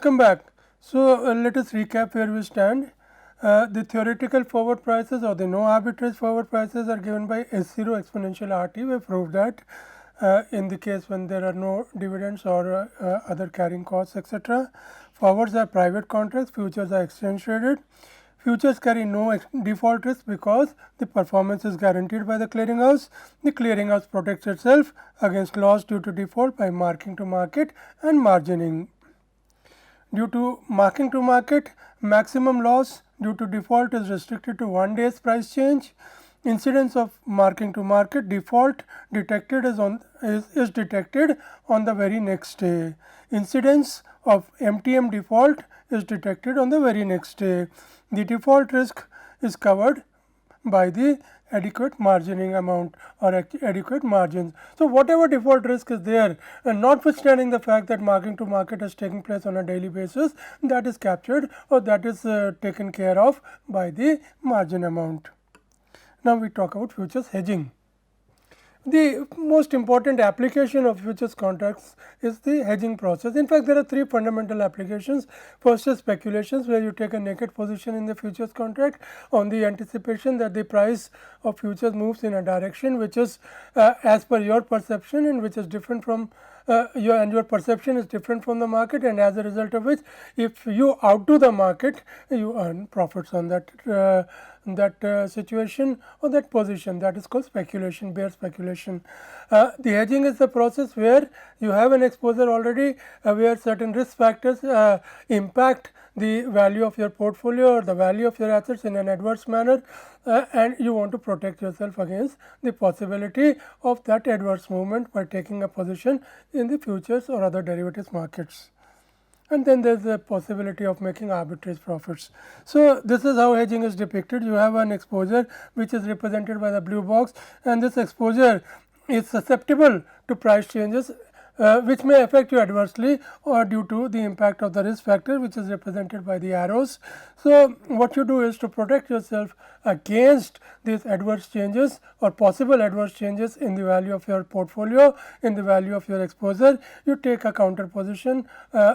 Welcome back. So, let us recap where we stand. The theoretical forward prices or the no arbitrage forward prices are given by S0 exponential RT. We proved that in the case when there are no dividends or other carrying costs, etc. Forwards are private contracts, futures are exchange traded. Futures carry no default risk because the performance is guaranteed by the clearinghouse. The clearinghouse protects itself against loss due to default by marking to market and margining. Due to marking to market, maximum loss due to default is restricted to 1 day's price change. Incidence of marking to market default detected is detected on the very next day. Incidence of MTM default is detected on the very next day. The default risk is covered by the adequate margining amount or adequate margins. So, whatever default risk is there, and notwithstanding the fact that marking to market is taking place on a daily basis, that is captured or that is taken care of by the margin amount. Now, we talk about futures hedging. The most important application of futures contracts is the hedging process. In fact, there are three fundamental applications. First is speculations, where you take a naked position in the futures contract on the anticipation that the price of futures moves in a direction which is as per your perception and which is different from your perception is different from the market, and as a result of which, if you outdo the market, you earn profits on that situation or that position. That is called speculation, bare speculation. The hedging is the process where you have an exposure already, where certain risk factors impact the value of your portfolio or the value of your assets in an adverse manner, and you want to protect yourself against the possibility of that adverse movement by taking a position in the futures or other derivatives markets. And then there is the possibility of making arbitrage profits. So, this is how hedging is depicted. You have an exposure which is represented by the blue box, and this exposure is susceptible to price changes which may affect you adversely or due to the impact of the risk factor, which is represented by the arrows. So, what you do is to protect yourself against these adverse changes or possible adverse changes in the value of your portfolio, in the value of your exposure. You take a counter position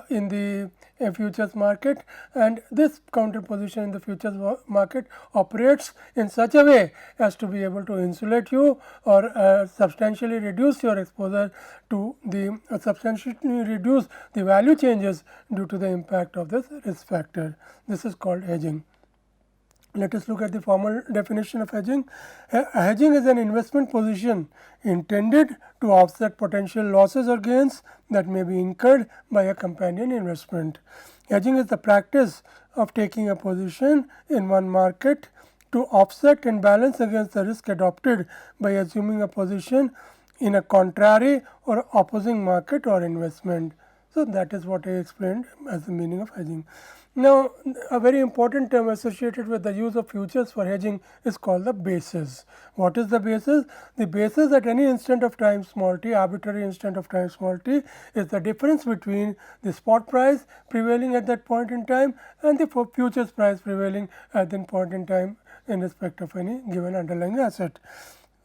in the futures market, and this counter position in the futures market operates in such a way as to be able to insulate you or substantially reduce your exposure to the substantially reduce the value changes due to the impact of this risk factor. This is called hedging. Let us look at the formal definition of hedging. Hedging is an investment position intended to offset potential losses or gains that may be incurred by a companion investment. Hedging is the practice of taking a position in one market to offset and balance against the risk adopted by assuming a position in a contrary or opposing market or investment. So, that is what I explained as the meaning of hedging. Now, a very important term associated with the use of futures for hedging is called the basis. What is the basis? The basis at any instant of time small t, arbitrary instant of time small t, is the difference between the spot price prevailing at that point in time and the futures price prevailing at that point in time in respect of any given underlying asset.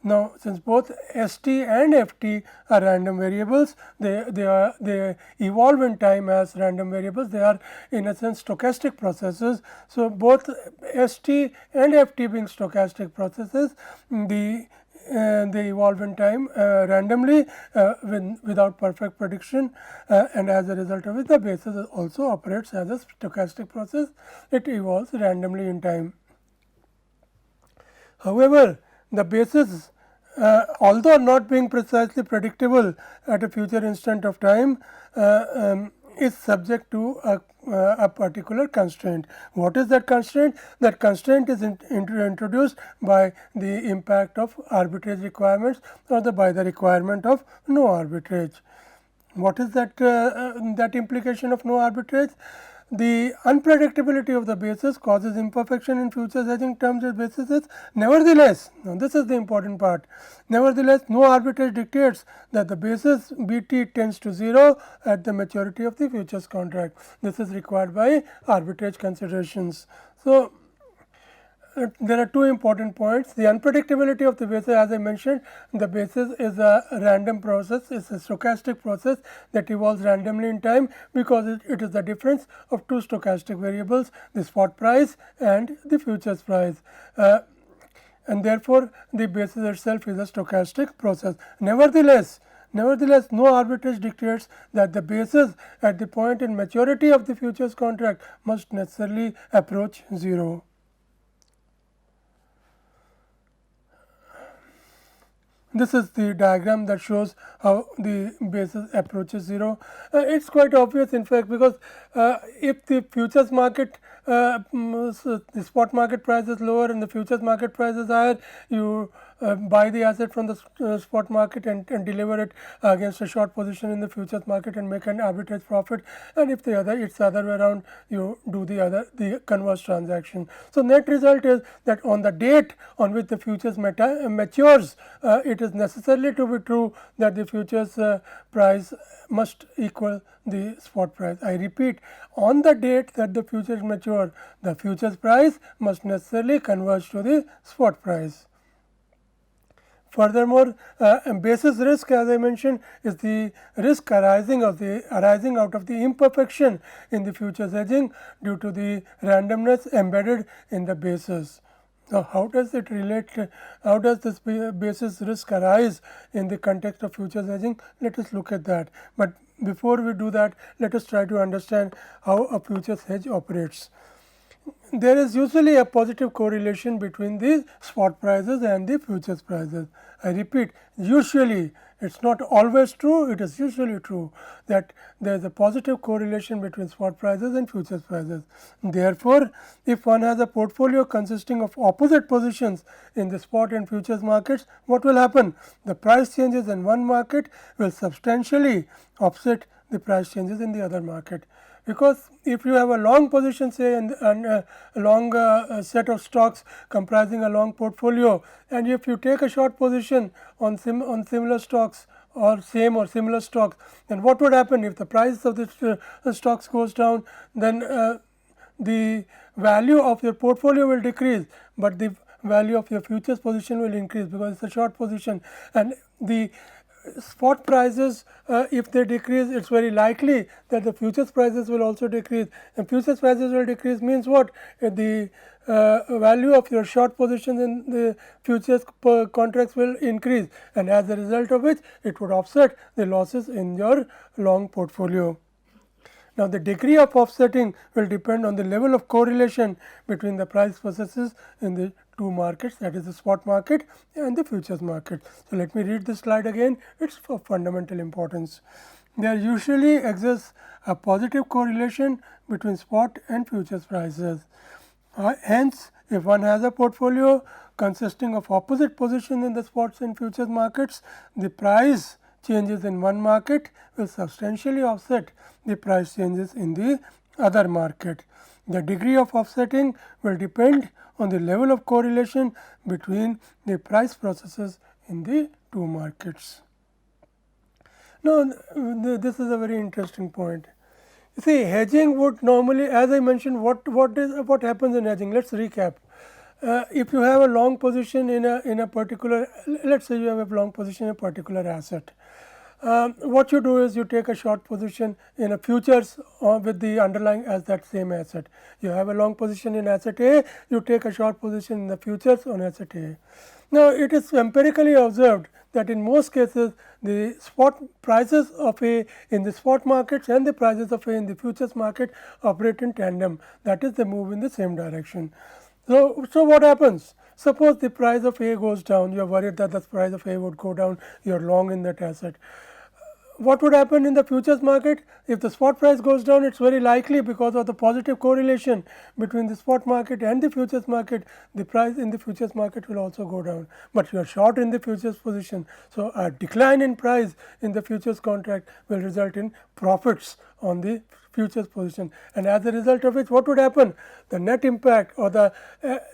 Now, since both ST and FT are random variables, they evolve in time as random variables. They are in a sense stochastic processes. So, both ST and FT being stochastic processes, they evolve in time randomly without perfect prediction, and as a result of it, the basis also operates as a stochastic process. It evolves randomly in time. However, the basis, although not being precisely predictable at a future instant of time, is subject to a particular constraint. What is that constraint? That constraint is introduced by the impact of arbitrage requirements or by the requirement of no arbitrage. What is that implication of no arbitrage? The unpredictability of the basis causes imperfection in futures hedging terms as basis. Nevertheless, now this is the important part. Nevertheless, no arbitrage dictates that the basis BT tends to 0 at the maturity of the futures contract. This is required by arbitrage considerations. So, there are two important points. The unpredictability of the basis, as I mentioned, the basis is a random process, it's a stochastic process that evolves randomly in time, because it is the difference of two stochastic variables, the spot price and the futures price. And therefore, the basis itself is a stochastic process. Nevertheless, no arbitrage dictates that the basis at the point in maturity of the futures contract must necessarily approach 0. This is the diagram that shows how the basis approaches 0. It is quite obvious, in fact, because if the futures market the spot market price is lower and the futures market price is higher, you buy the asset from the spot market and deliver it against a short position in the futures market and make an arbitrage profit, and if it's the other way around, you do the converse transaction. So, net result is that on the date on which the futures matures, it is necessarily to be true that the futures price must equal the spot price. I repeat, on the date that the futures mature, the futures price must necessarily converge to the spot price. Furthermore, basis risk, as I mentioned, is the risk arising out of the imperfection in the futures hedging due to the randomness embedded in the basis. Now, how does it relate? How does this basis risk arise in the context of futures hedging? Let us look at that. But before we do that, let us try to understand how a futures hedge operates. There is usually a positive correlation between the spot prices and the futures prices. I repeat, usually, it is not always true, it is usually true that there is a positive correlation between spot prices and futures prices. Therefore, if one has a portfolio consisting of opposite positions in the spot and futures markets, what will happen? The price changes in one market will substantially offset the price changes in the other market. Because if you have a long position, say, and a long set of stocks comprising a long portfolio, and if you take a short position on similar stocks or same or similar stocks, then what would happen if the price of the stocks goes down? Then the value of your portfolio will decrease, but the value of your futures position will increase, because it is a short position, and the spot prices, if they decrease, it is very likely that the futures prices will also decrease, and futures prices will decrease means what? The value of your short positions in the futures contracts will increase, and as a result of which it would offset the losses in your long portfolio. Now, the degree of offsetting will depend on the level of correlation between the price processes in the two markets, that is the spot market and the futures market. So, let me read this slide again, it is of fundamental importance. There usually exists a positive correlation between spot and futures prices. Hence, if one has a portfolio consisting of opposite positions in the spots and futures markets, the price changes in one market will substantially offset the price changes in the other market. The degree of offsetting will depend on the level of correlation between the price processes in the two markets. Now, this is a very interesting point. You see, hedging would normally, as I mentioned, what happens in hedging? Let us recap. If you have a long position in a particular, let us say you have a long position in a particular asset. What you do is you take a short position in a futures with the underlying as that same asset. You have a long position in asset A, you take a short position in the futures on asset A. Now, it is empirically observed that in most cases the spot prices of A in the spot markets and the prices of A in the futures market operate in tandem, that is, they move in the same direction. So what happens? Suppose the price of A goes down, you are worried that the price of A would go down, you are long in that asset. What would happen in the futures market? If the spot price goes down, it is very likely, because of the positive correlation between the spot market and the futures market, the price in the futures market will also go down, but you are short in the futures position. So, a decline in price in the futures contract will result in profits on the futures position, and as a result of which, what would happen? The net impact or the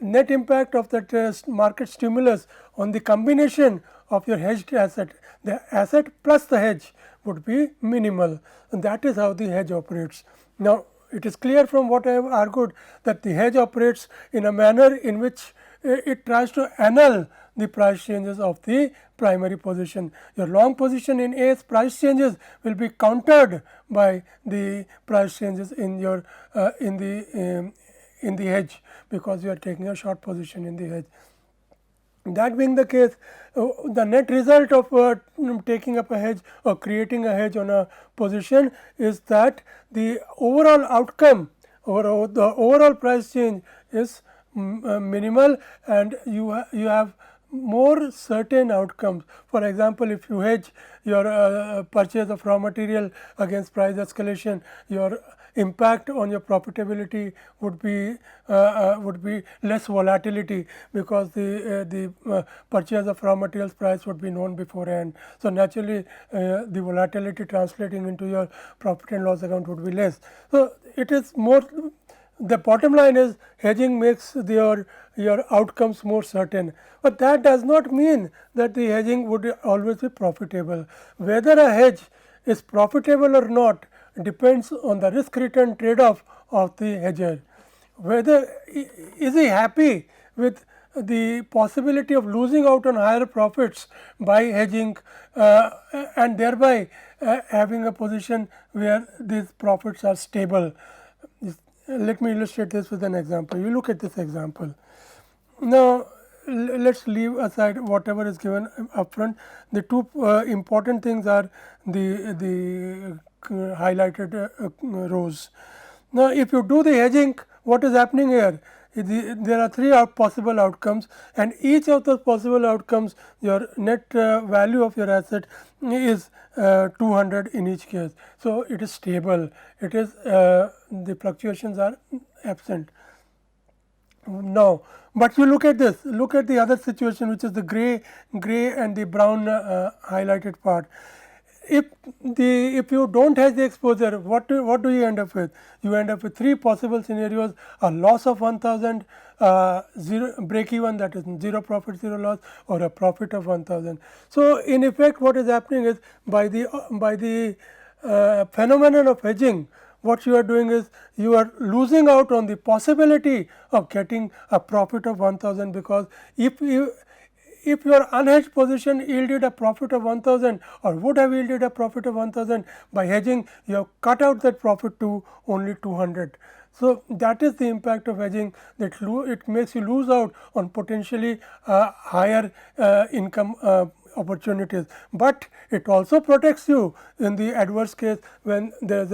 net impact of that market stimulus on the combination of your hedged asset, the asset plus the hedge, would be minimal, and that is how the hedge operates. Now, it is clear from what I have argued that the hedge operates in a manner in which it tries to annul the price changes of the primary position. Your long position in A's price changes will be countered by the price changes in your in the hedge, because you are taking a short position in the hedge. That being the case, the net result of taking up a hedge or creating a hedge on a position is that the overall outcome or the overall price change is minimal, and you have more certain outcomes. For example, if you hedge your purchase of raw material against price escalation, your impact on your profitability would be less volatility, because the purchase of raw materials price would be known beforehand. So, naturally the volatility translating into your profit and loss account would be less. So, it is more, the bottom line is hedging makes your outcomes more certain, but that does not mean that the hedging would always be profitable. Whether a hedge is profitable or not depends on the risk return trade off of the hedger. Whether is he happy with the possibility of losing out on higher profits by hedging and thereby having a position where these profits are stable. Let me illustrate this with an example. You look at this example. Now, let us leave aside whatever is given upfront. The two important things are the highlighted rows. Now, if you do the hedging, what is happening here? There are three possible outcomes, and each of those possible outcomes, your net value of your asset is 200 in each case. So, it is stable, it is the fluctuations are absent. Now, but you look at this, look at the other situation, which is the gray and the brown highlighted part. If you do not hedge the exposure, what do you end up with? You end up with three possible scenarios: a loss of 1000, zero break even, that is 0 profit 0 loss, or a profit of 1000. So, in effect what is happening is, by the phenomenon of hedging, what you are doing is you are losing out on the possibility of getting a profit of 1000, because if your unhedged position yielded a profit of 1000 or would have yielded a profit of 1000, by hedging you have cut out that profit to only 200. So, that is the impact of hedging, that it makes you lose out on potentially higher income opportunities, but it also protects you in the adverse case when there is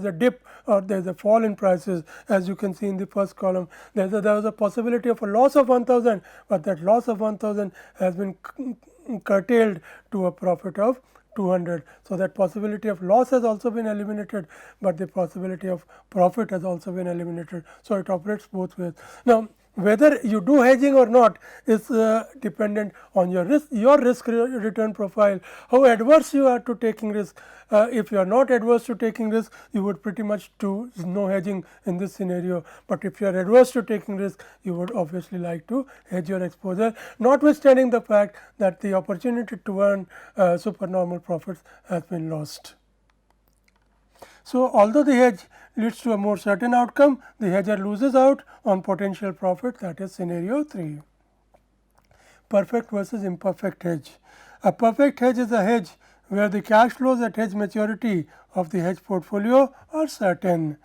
a dip or there is a fall in prices. As you can see in the first column, there was a possibility of a loss of 1000, but that loss of 1000 has been curtailed to a profit of 200. So, that possibility of loss has also been eliminated, but the possibility of profit has also been eliminated. So, it operates both ways. Now, whether you do hedging or not is dependent on your risk return profile, how adverse you are to taking risk. If you are not adverse to taking risk, you would pretty much do no hedging in this scenario, but if you are adverse to taking risk, you would obviously like to hedge your exposure, notwithstanding the fact that the opportunity to earn supernormal profits has been lost. So, although the hedge leads to a more certain outcome, the hedger loses out on potential profit, that is scenario 3. Perfect versus imperfect hedge. A perfect hedge is a hedge where the cash flows at hedge maturity of the hedge portfolio are certain.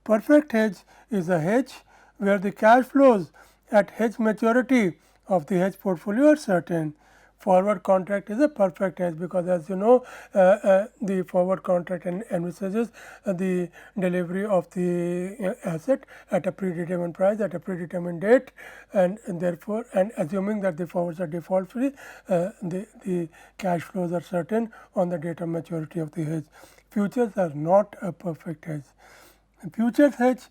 Perfect hedge is a hedge where the cash flows at hedge maturity of the hedge portfolio are certain. Forward contract is a perfect hedge, because as you know, the forward contract envisages the delivery of the asset at a predetermined price at a predetermined date, and therefore, and assuming that the forwards are default free, the cash flows are certain on the date of maturity of the hedge. Futures are not a perfect hedge. Futures hedge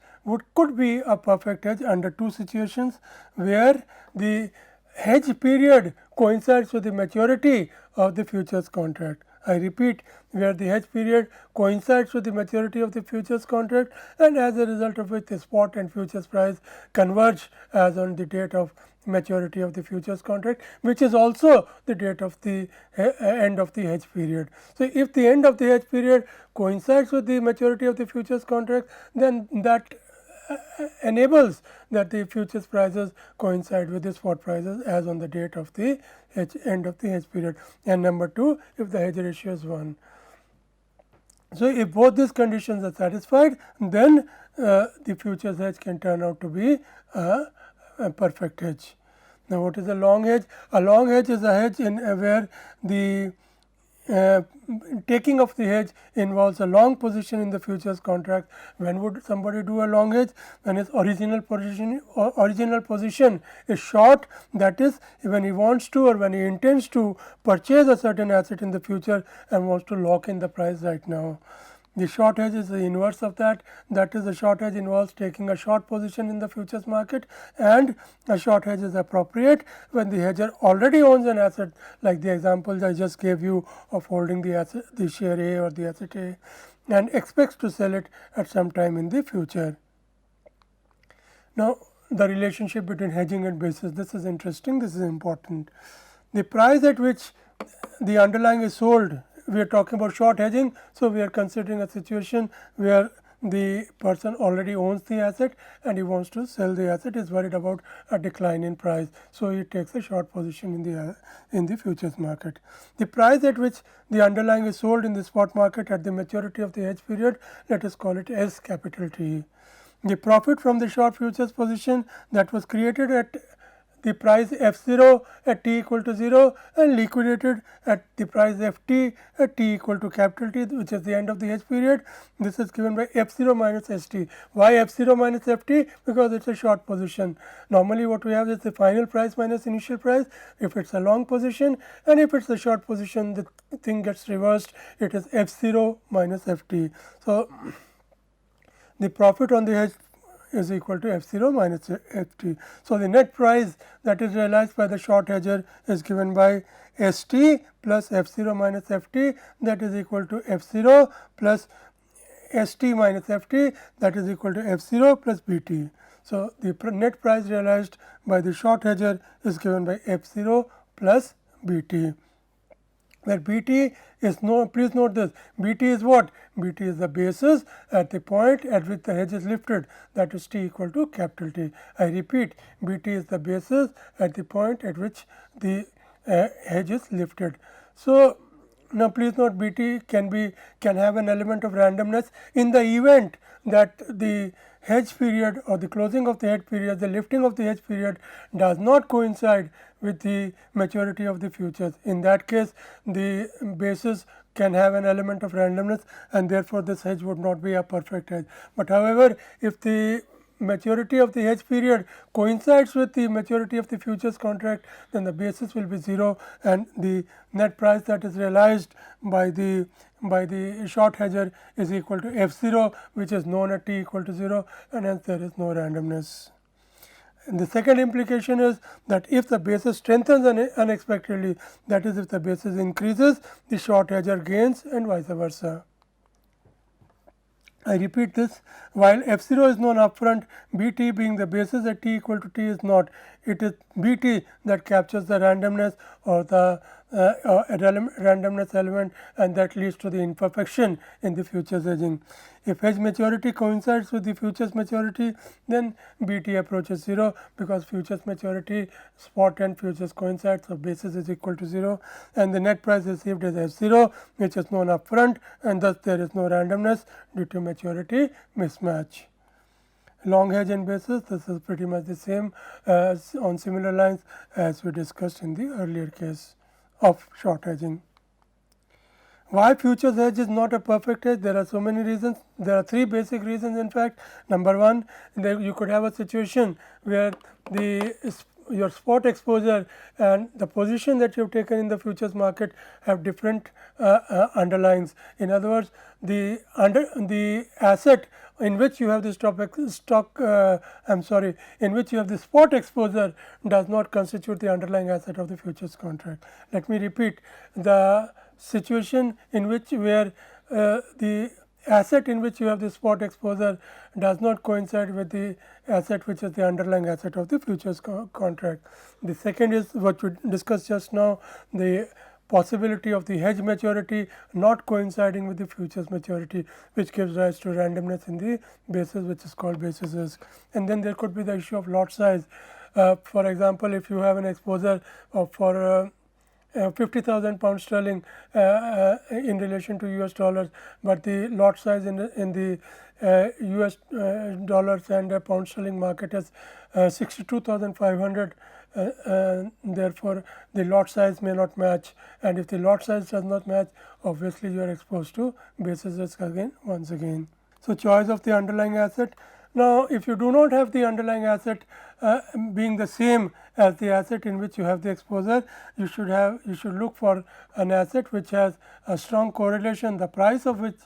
could be a perfect hedge under two situations, where the hedge period coincides with the maturity of the futures contract. I repeat, where the hedge period coincides with the maturity of the futures contract, and as a result of which the spot and futures price converge as on the date of maturity of the futures contract, which is also the date of the end of the hedge period. So, if the end of the hedge period coincides with the maturity of the futures contract, then that enables that the futures prices coincide with the spot prices as on the date of the end of the hedge period. And number 2, if the hedge ratio is 1. So, if both these conditions are satisfied, then the futures hedge can turn out to be a perfect hedge. Now, what is a long hedge? A long hedge is a hedge in where the taking of the hedge involves a long position in the futures contract. When would somebody do a long hedge? When his original position is short, that is, when he wants to or when he intends to purchase a certain asset in the future and wants to lock in the price right now. The short hedge is the inverse of that. That is, the short hedge involves taking a short position in the futures market, and a short hedge is appropriate when the hedger already owns an asset, like the examples I just gave you of holding the asset, the share A or the asset A, and expects to sell it at some time in the future. Now, the relationship between hedging and basis, this is interesting, this is important. The price at which the underlying is sold, we are talking about short hedging. So, we are considering a situation where the person already owns the asset and he wants to sell the asset, is worried about a decline in price. So, he takes a short position in the futures market. The price at which the underlying is sold in the spot market at the maturity of the hedge period, let us call it S capital T. The profit from the short futures position that was created at the price f0 at t equal to 0 and liquidated at the price ft at t equal to capital T, which is the end of the hedge period. This is given by f0 minus st. Why f0 minus ft? Because it is a short position. Normally what we have is the final price minus initial price if it is a long position, and if it is a short position, the thing gets reversed, it is f0 minus ft. So, the profit on the hedge is equal to f0 minus ft. So, the net price that is realized by the short hedger is given by st plus f0 minus ft, that is equal to f0 plus st minus ft, that is equal to f0 plus bt. So, the net price realized by the short hedger is given by f0 plus bt, where bt is please note this, bt is what? Bt is the basis at the point at which the hedge is lifted, that is t equal to capital T. I repeat, bt is the basis at the point at which the hedge is lifted. So, now please note, bt can have an element of randomness in the event that the hedge period or the closing of the hedge period, the lifting of the hedge period does not coincide with the maturity of the futures. In that case, the basis can have an element of randomness, and therefore, this hedge would not be a perfect hedge. But however, if the maturity of the hedge period coincides with the maturity of the futures contract, then the basis will be 0 and the net price that is realized by the short hedger is equal to f0, which is known at t equal to 0, and hence there is no randomness. And the second implication is that if the basis strengthens unexpectedly, that is, if the basis increases, the short hedger gains and vice versa. I repeat this, while f0 is known upfront, bt being the basis at t equal to t is not. It is bt that captures the randomness or the randomness element, and that leads to the imperfection in the futures hedging. If hedge maturity coincides with the futures maturity, then bt approaches 0, because futures maturity, spot and futures coincide, so basis is equal to 0, and the net price received is f0, which is known upfront, and thus there is no randomness due to maturity mismatch. Long hedge and basis, this is pretty much the same on similar lines as we discussed in the earlier case of short hedging. Why futures hedge is not a perfect hedge? There are so many reasons. There are 3 basic reasons, in fact. Number 1, you could have a situation where your spot exposure and the position that you have taken in the futures market have different underlyings. In other words, the asset in which you have the in which you have the spot exposure does not constitute the underlying asset of the futures contract. Let me repeat, the situation in which where the asset in which you have the spot exposure does not coincide with the asset which is the underlying asset of the futures contract. The second is what we discussed just now, the possibility of the hedge maturity not coinciding with the futures maturity, which gives rise to randomness in the basis, which is called basis risk. And then there could be the issue of lot size. For example, if you have an exposure of for 50,000 pounds sterling in relation to US dollars, but the lot size in the US dollars and pound sterling market is 62,500. Therefore, the lot size may not match, and if the lot size does not match, obviously you are exposed to basis risk again once again. So, choice of the underlying asset. Now, if you do not have the underlying asset being the same as the asset in which you have the exposure, you should look for an asset which has a strong correlation, the price of which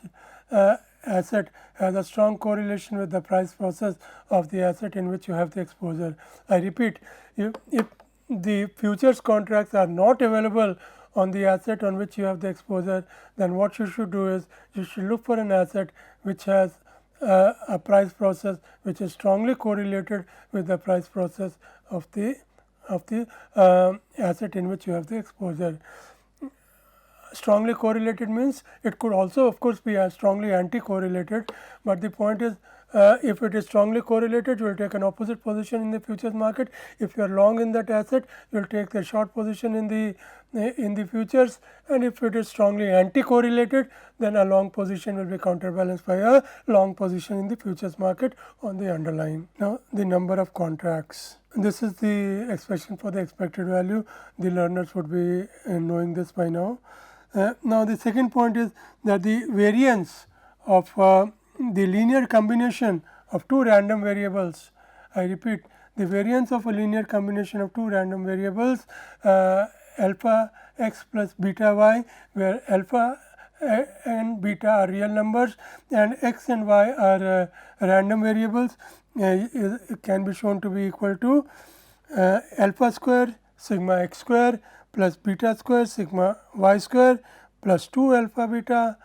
asset has a strong correlation with the price process of the asset in which you have the exposure. I repeat, if the futures contracts are not available on the asset on which you have the exposure, then what you should do is you should look for an asset which has a price process which is strongly correlated with the price process of the asset in which you have the exposure. Strongly correlated means it could also of course be strongly anti-correlated, but the point is if it is strongly correlated, you will take an opposite position in the futures market. If you are long in that asset, you will take the short position in the futures, and if it is strongly anti-correlated, then a long position will be counterbalanced by a long position in the futures market on the underlying. Now, the number of contracts. This is the expression for the expected value. The learners would be knowing this by now. Now, the second point is that the variance of the linear combination of two random variables. I repeat, the variance of a linear combination of two random variables alpha x plus beta y, where alpha and beta are real numbers and x and y are random variables, can be shown to be equal to alpha square sigma x square plus beta square sigma y square plus 2 alpha beta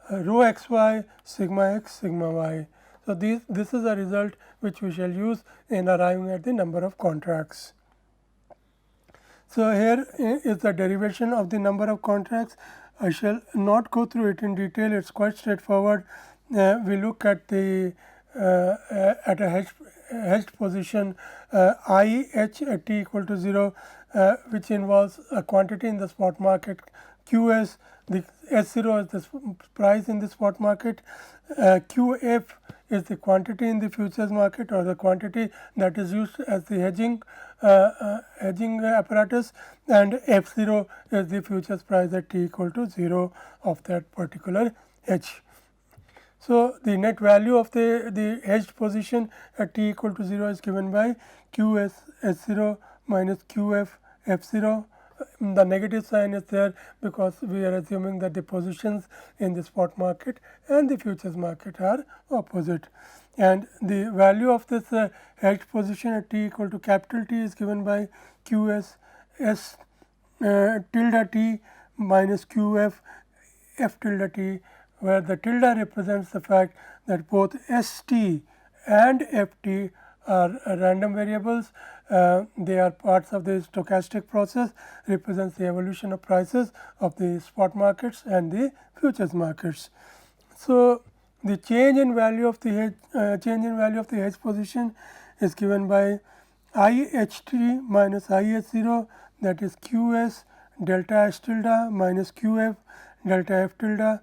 rho x y sigma x sigma y. So, this is a result which we shall use in arriving at the number of contracts. So, here is the derivation of the number of contracts. I shall not go through it in detail, it is quite straightforward. We look at the at a hedged position I h at t equal to 0, which involves a quantity in the spot market q s, the S0 is the price in the spot market, QF is the quantity in the futures market or the quantity that is used as the hedging apparatus, and F0 is the futures price at t equal to 0 of that particular hedge. So, the net value of the hedged position at t equal to 0 is given by QS S0 minus QF F0. The negative sign is there because we are assuming that the positions in the spot market and the futures market are opposite, and the value of this hedged position at t equal to capital T is given by QS S tilde T minus QF F tilde T, where the tilde represents the fact that both ST and FT are random variables. They are parts of the stochastic process, represents the evolution of prices of the spot markets and the futures markets. So, the change in value of the hedge position is given by IHT minus IH0, that is QS delta S tilde minus QF delta F tilde,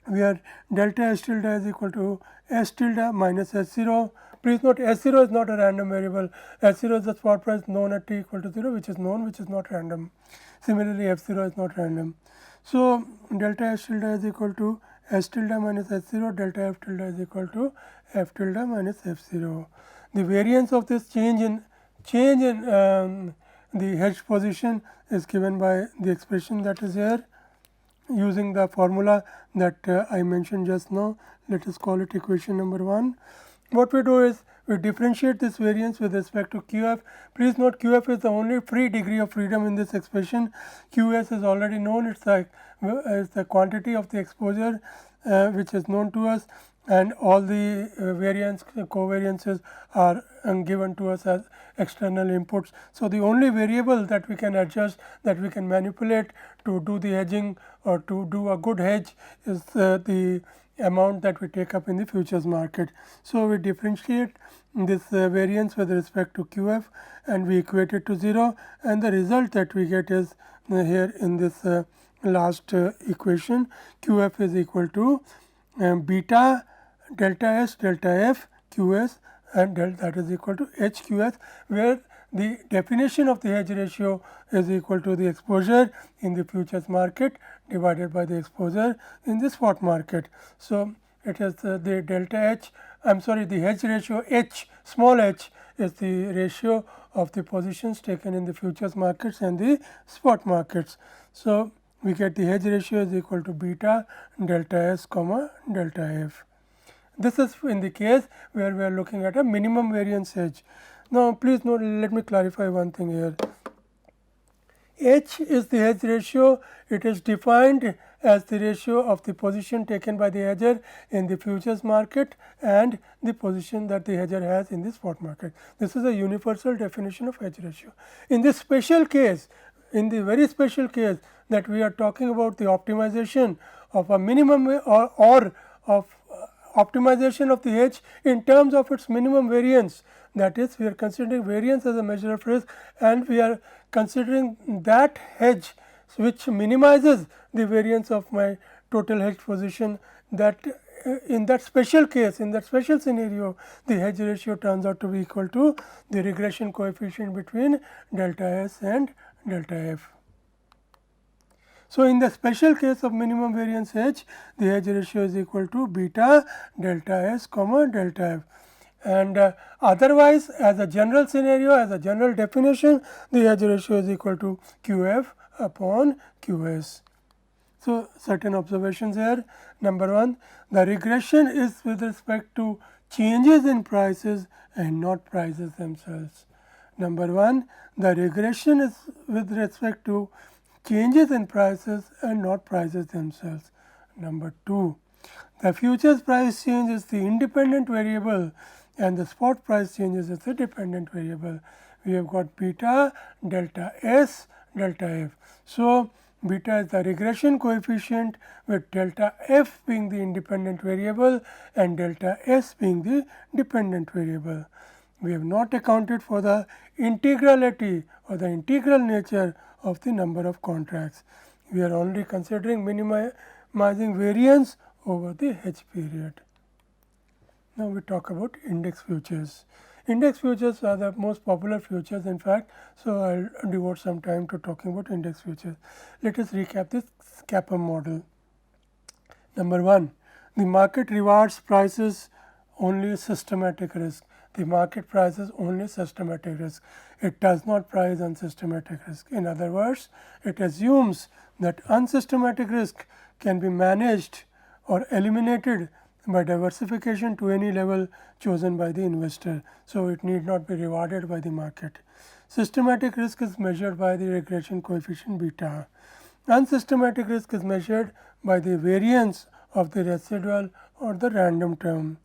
where delta S tilde is equal to S tilde minus S0. Please note, S0 is not a random variable. S0 is the spot price known at t equal to 0, which is known, which is not random. Similarly, F0 is not random. So, delta S tilde is equal to S tilde minus S0, delta F tilde is equal to F tilde minus F0. The variance of this change in the hedge position is given by the expression that is here, using the formula that I mentioned just now. Let us call it equation number 1. What we do is we differentiate this variance with respect to QF. Please note QF is the only free degree of freedom in this expression. QS is already known, it's the quantity of the exposure which is known to us, and all the variance covariances are given to us as external inputs. So, the only variable that we can adjust, that we can manipulate to do the hedging or to do a good hedge is the amount that we take up in the futures market. So, we differentiate this variance with respect to QF and we equate it to 0, and the result that we get is here in this last equation. QF is equal to beta delta S delta F QS and that is equal to HQS, where the definition of the hedge ratio is equal to the exposure in the futures market divided by the exposure in the spot market. So, it is the delta H, I am sorry, the hedge ratio H, small h is the ratio of the positions taken in the futures markets and the spot markets. So, we get the hedge ratio is equal to beta delta S comma delta F. This is in the case where we are looking at a minimum variance hedge. Now, please note, let me clarify one thing here. H is the hedge ratio. It is defined as the ratio of the position taken by the hedger in the futures market and the position that the hedger has in the spot market. This is a universal definition of hedge ratio. In this special case, in the very special case that we are talking about the optimization of a minimum or of optimization of the hedge in terms of its minimum variance, that is, we are considering variance as a measure of risk and we are considering that hedge which minimizes the variance of my total hedge position, that in that special case, in that special scenario, the hedge ratio turns out to be equal to the regression coefficient between delta S and delta F. So, in the special case of minimum variance hedge, the hedge ratio is equal to beta delta S comma delta F, and otherwise as a general scenario, as a general definition, the hedge ratio is equal to QF upon QS. So, certain observations here. Number 1, the regression is with respect to changes in prices and not prices themselves. Number 1, the regression is with respect to changes in prices and not prices themselves. Number 2, the futures price change is the independent variable and the spot price changes is the dependent variable. We have got beta delta S delta F. So, beta is the regression coefficient with delta F being the independent variable and delta S being the dependent variable. We have not accounted for the integrality or the integral nature of the number of contracts. We are only considering minimizing variance over the hedge period. Now, we talk about index futures. Index futures are the most popular futures in fact. So, I will devote some time to talking about index futures. Let us recap this CAPM model. Number 1, the market rewards prices only systematic risk. The market prices only systematic risk. It does not price unsystematic risk. In other words, it assumes that unsystematic risk can be managed or eliminated by diversification to any level chosen by the investor. So, it need not be rewarded by the market. Systematic risk is measured by the regression coefficient beta. Unsystematic risk is measured by the variance of the residual or the random term.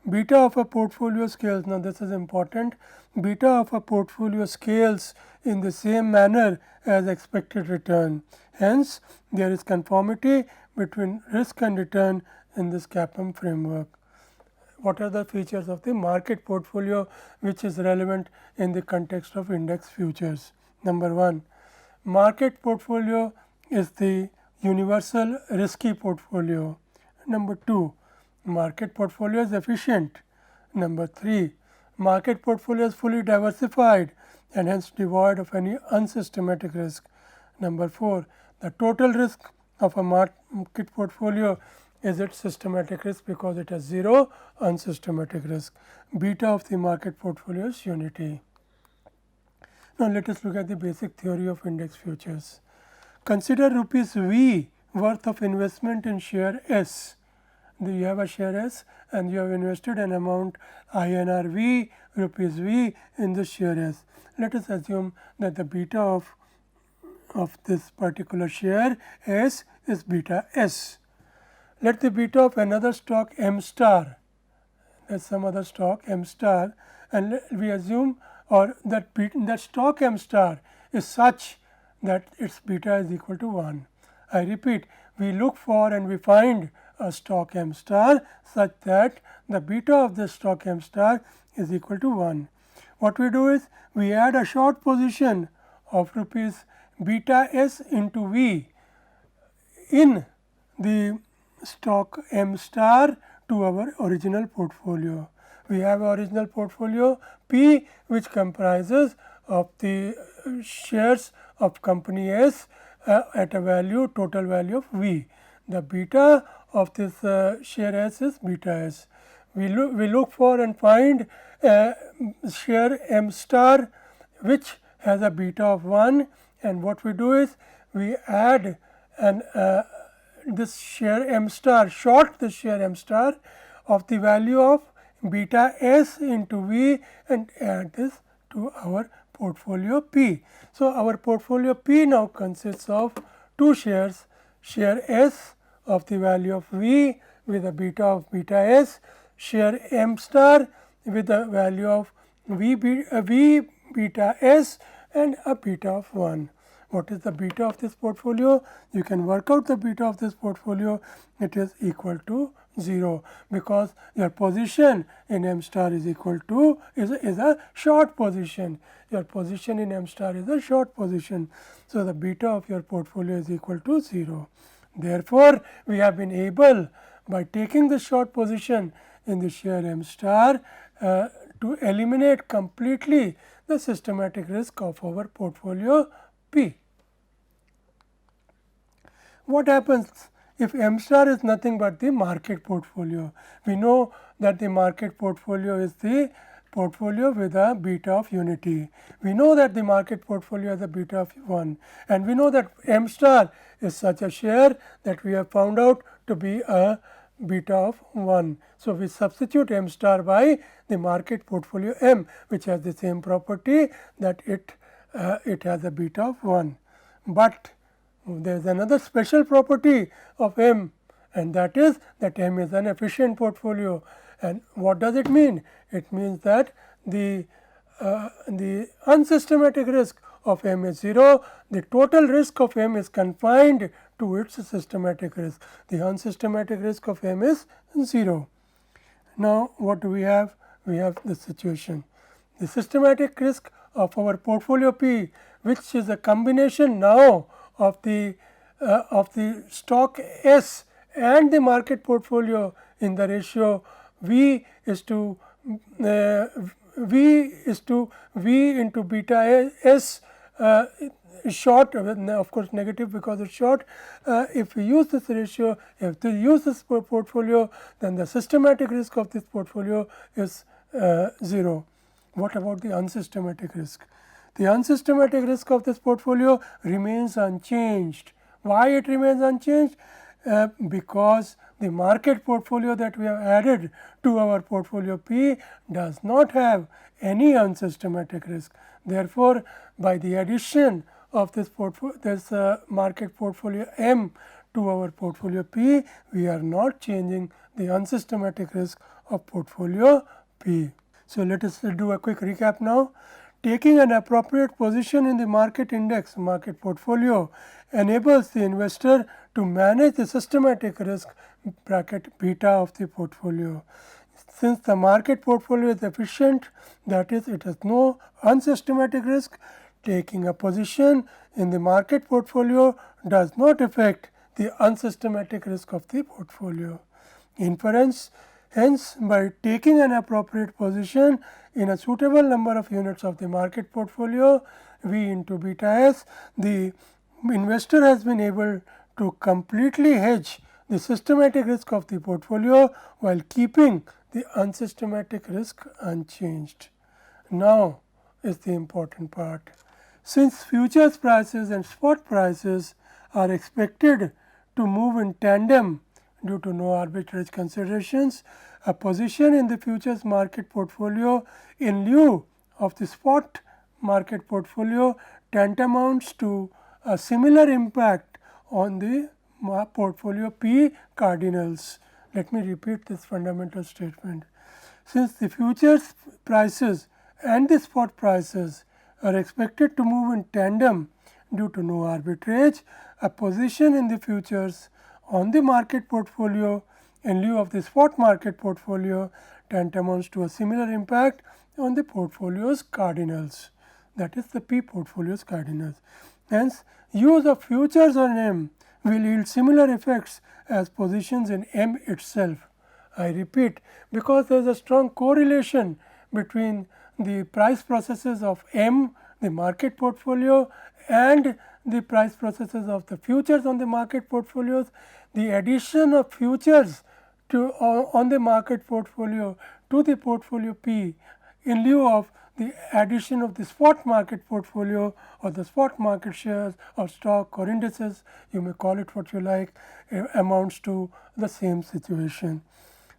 Beta of a portfolio scales, now this is important, beta of a portfolio scales in the same manner as expected return. Hence, there is conformity between risk and return in this CAPM framework. What are the features of the market portfolio which is relevant in the context of index futures? Number 1, market portfolio is the universal risky portfolio. Number 2, market portfolio is efficient. Number 3, market portfolio is fully diversified and hence devoid of any unsystematic risk. Number 4, the total risk of a market portfolio is its systematic risk because it has 0 unsystematic risk. Beta of the market portfolio is unity. Now, let us look at the basic theory of index futures. Consider rupees V worth of investment in share S. you have a share S and you have invested an amount INR V, rupees V in this share S. Let us assume that the beta of this particular share S is beta S. Let the beta of another stock M star, there is some other stock M star, and we assume or that stock M star is such that its beta is equal to 1. I repeat, we look for and we find a stock M star such that the beta of the stock M star is equal to 1. What we do is we add a short position of rupees beta S into V in the stock M star to our original portfolio. We have original portfolio P, which comprises of the shares of company S at a value, total value of V. The beta of this share S is beta S. We look for and find share M star which has a beta of 1, and what we do is we add an this share M star, short this share M star of the value of beta S into V and add this to our portfolio P. So, our portfolio P now consists of two shares, share S of the value of V with a beta of beta S, share M star with a value of V beta S and a beta of 1. What is the beta of this portfolio? You can work out the beta of this portfolio. It is equal to 0 because your position in M star is equal to is a short position. Your position in M star is a short position. So, the beta of your portfolio is equal to 0. Therefore, we have been able by taking the short position in the share M star to eliminate completely the systematic risk of our portfolio P. What happens if M star is nothing but the market portfolio? We know that the market portfolio is the portfolio with a beta of unity. We know that the market portfolio has a beta of 1, and we know that M star is such a share that we have found out to be a beta of 1. So, we substitute M star by the market portfolio M, which has the same property that it has a beta of 1. But there is another special property of M, and that is that M is an efficient portfolio. And what does it mean? It means that the unsystematic risk of M is 0, the total risk of M is confined to its systematic risk. The unsystematic risk of M is 0. Now, what do we have? We have this situation. The systematic risk of our portfolio P, which is a combination now of the stock S and the market portfolio in the ratio V is to V into beta S short, of course negative because it is short. If we use this ratio, if we use this portfolio, then the systematic risk of this portfolio is 0. What about the unsystematic risk? The unsystematic risk of this portfolio remains unchanged. Why it remains unchanged? Because the market portfolio that we have added to our portfolio P does not have any unsystematic risk. Therefore, by the addition of this market portfolio M to our portfolio P, we are not changing the unsystematic risk of portfolio P. So, let us do a quick recap now. Taking an appropriate position in the market index market portfolio enables the investor to manage the systematic risk bracket beta of the portfolio. Since the market portfolio is efficient, that is, it has no unsystematic risk, taking a position in the market portfolio does not affect the unsystematic risk of the portfolio. Inference: hence, by taking an appropriate position in a suitable number of units of the market portfolio V into beta S, the investor has been able to completely hedge the systematic risk of the portfolio while keeping the unsystematic risk unchanged. Now is the important part. Since futures prices and spot prices are expected to move in tandem due to no arbitrage considerations. A position in the futures market portfolio in lieu of the spot market portfolio tantamounts to a similar impact on the portfolio P cardinals. Let me repeat this fundamental statement. Since the futures prices and the spot prices are expected to move in tandem due to no arbitrage, a position in the futures on the market portfolio in lieu of the spot market portfolio tantamounts to a similar impact on the portfolio's cardinals, that is the P portfolio's cardinals. Hence, use of futures on M will yield similar effects as positions in M itself. I repeat, because there is a strong correlation between the price processes of M, the market portfolio, and the price processes of the futures on the market portfolios, the addition of futures to on the market portfolio to the portfolio P in lieu of the addition of the spot market portfolio or the spot market shares or stock or indices, you may call it what you like, amounts to the same situation.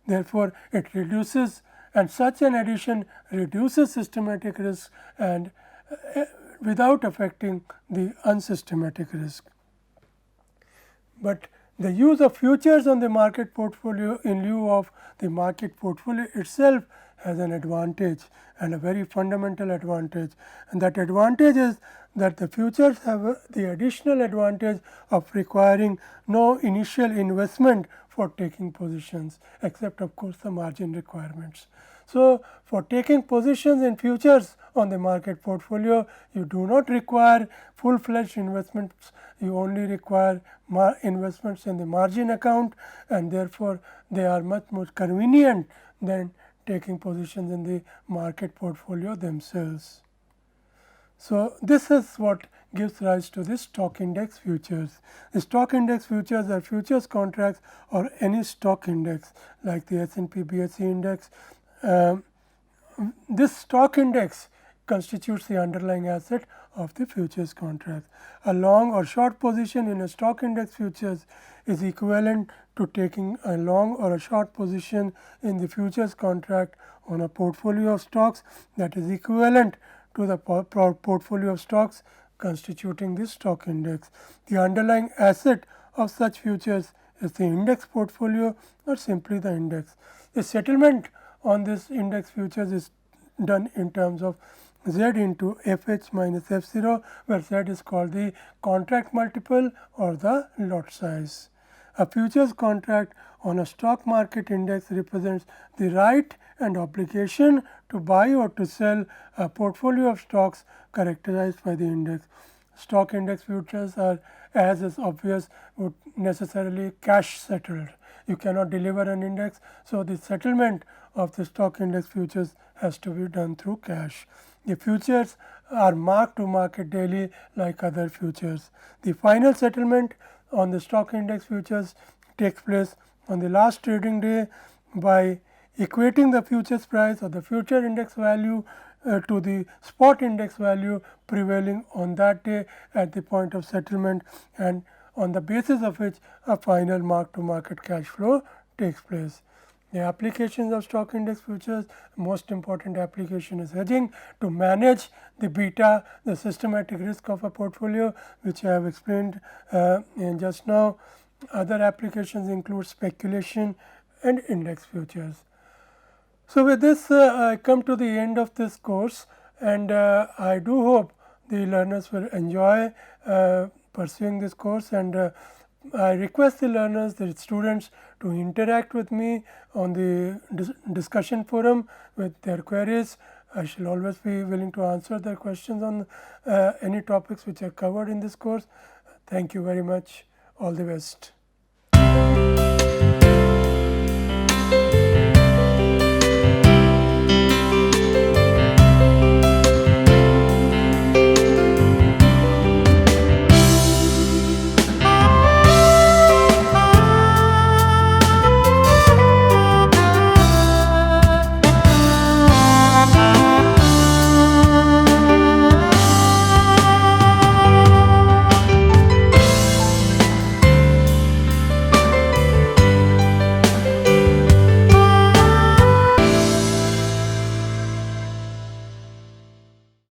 Therefore, it reduces, and such an addition reduces systematic risk and without affecting the unsystematic risk. But the use of futures on the market portfolio in lieu of the market portfolio itself has an advantage, and a very fundamental advantage, and that advantage is that the futures have the additional advantage of requiring no initial investment for taking positions, except of course the margin requirements. So, for taking positions in futures on the market portfolio, you do not require full fledged investments, you only require investments in the margin account, and therefore, they are much more convenient than taking positions in the market portfolio themselves. So, this is what gives rise to the stock index futures. The stock index futures are futures contracts or any stock index like the S&P BSE index. This stock index constitutes the underlying asset of the futures contract. A long or short position in a stock index futures is equivalent to taking a long or a short position in the futures contract on a portfolio of stocks that is equivalent to the portfolio of stocks constituting the stock index. The underlying asset of such futures is the index portfolio or simply the index. The settlement on this index futures is done in terms of Z into Fh minus F0, where Z is called the contract multiple or the lot size. A futures contract on a stock market index represents the right and obligation to buy or to sell a portfolio of stocks characterized by the index. Stock index futures are, as is obvious, would necessarily cash settled. You cannot deliver an index, so the settlement of the stock index futures has to be done through cash. The futures are marked to market daily like other futures. The final settlement on the stock index futures takes place on the last trading day by equating the futures price or the future index value to the spot index value prevailing on that day at the point of settlement, and on the basis of which a final mark to market cash flow takes place. The applications of stock index futures, most important application is hedging to manage the beta, the systematic risk of a portfolio, which I have explained in just now. Other applications include speculation and index futures. So, with this I come to the end of this course, and I do hope the learners will enjoy pursuing this course, and I request the learners, the students, to interact with me on the discussion forum with their queries. I shall always be willing to answer their questions on any topics which are covered in this course. Thank you very much. All the best.